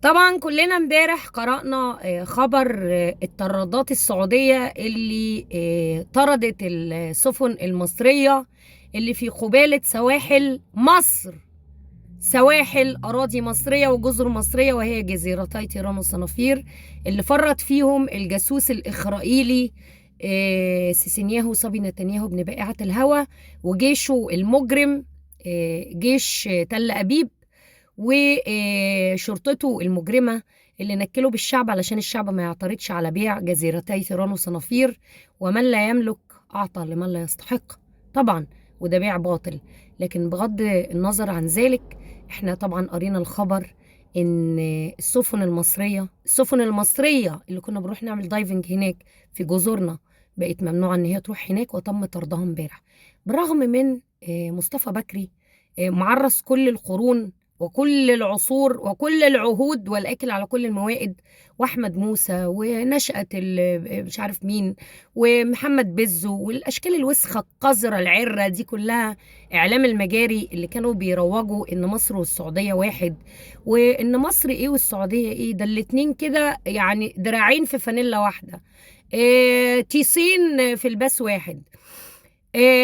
طبعا كلنا امبارح قرأنا خبر الطرادات السعودية اللي طردت السفن المصرية اللي في قبالة سواحل مصر، سواحل أراضي مصرية وجزر مصرية، وهي جزيرتي تيران وصنافير، اللي فرط فيهم الجاسوس الإسرائيلي سيسنياهو صبي نتنياهو بن بائعة الهوى وجيشه المجرم جيش تل أبيب وشرطته المجرمة اللي نكلوا بالشعب علشان الشعب ما يعترضش على بيع جزيرتي ثيران وصنافير، ومن لا يملك أعطى لمن لا يستحق طبعا، وده بيع باطل. لكن بغض النظر عن ذلك احنا طبعا قرينا الخبر ان السفن المصرية اللي كنا بنروح نعمل دايفنج هناك في جزرنا بقت ممنوعة ان هي تروح هناك، وتم طردها امبارح بالرغم من مصطفى بكري معرس كل القرون وكل العصور وكل العهود والأكل على كل الموائد، وأحمد موسى ونشأة مش عارف مين ومحمد بزو والأشكال الوسخة القذرة العرة دي كلها، إعلام المجاري اللي كانوا بيروجوا إن مصر والسعودية واحد، وإن مصر إيه والسعودية إيه، ده الاتنين كده يعني دراعين في فانيلا واحدة، إيه تيسين في الباس واحد.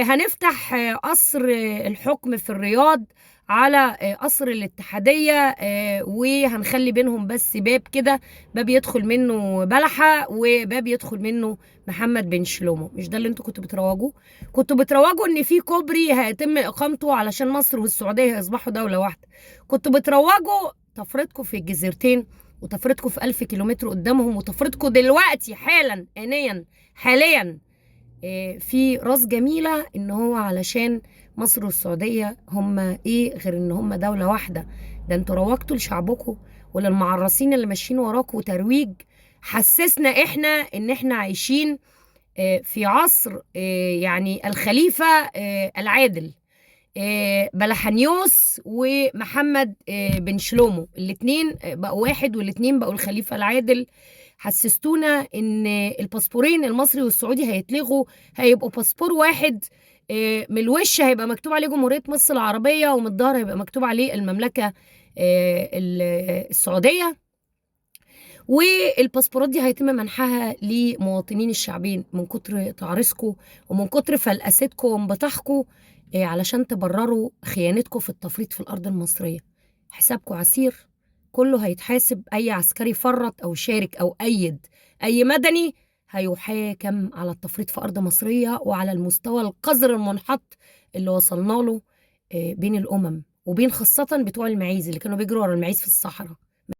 هنفتح قصر الحكم في الرياض على قصر الاتحادية، وهنخلي بينهم بس باب كده، باب يدخل منه بلحة وباب يدخل منه محمد بن شلومو. مش ده اللي انتوا كنتوا بتروجوا؟ كنتوا بتروجوا ان في كوبري هيتم اقامته علشان مصر والسعودية هيصبحوا دولة واحدة. كنتوا بتروجوا تفريطكم في الجزيرتين وتفريطكم في 1000 كيلومتر قدامهم، وتفريطكم دلوقتي حالا حاليا في راس جميلة ان هو علشان مصر والسعودية هما ايه غير ان هما دولة واحدة. ده انتوا روجتوا لشعبكم وللمعرسين اللي ماشيين وراكوا ترويج حسسنا احنا ان احنا عايشين في عصر يعني الخليفة العادل، بلحنيوس ومحمد بن شلومو، الاتنين بقوا واحد والاتنين بقوا الخليفة العادل. حسستونا ان الباسبورين المصري والسعودي هيتلغوا، هيبقوا باسبور واحد، من الوش هيبقى مكتوب عليه جمهورية مصر العربية ومن الظهر هيبقى مكتوب عليه المملكة السعودية، والباسبورات دي هيتم منحها لمواطنين الشعبين من كتر تعريسكم ومن كتر فلقستكم وانبطاحكم علشان تبرروا خيانتكم في التفريط في الأرض المصرية. حسابكم عسير، كله هيتحاسب. أي عسكري فرط أو شارك أو أيد أي مدني هيحاكم على التفريط في أرض مصرية وعلى المستوى القذر المنحط اللي وصلنا له بين الأمم وبين خاصة بتوع المعيز اللي كانوا بيجروا ورا المعيز في الصحراء.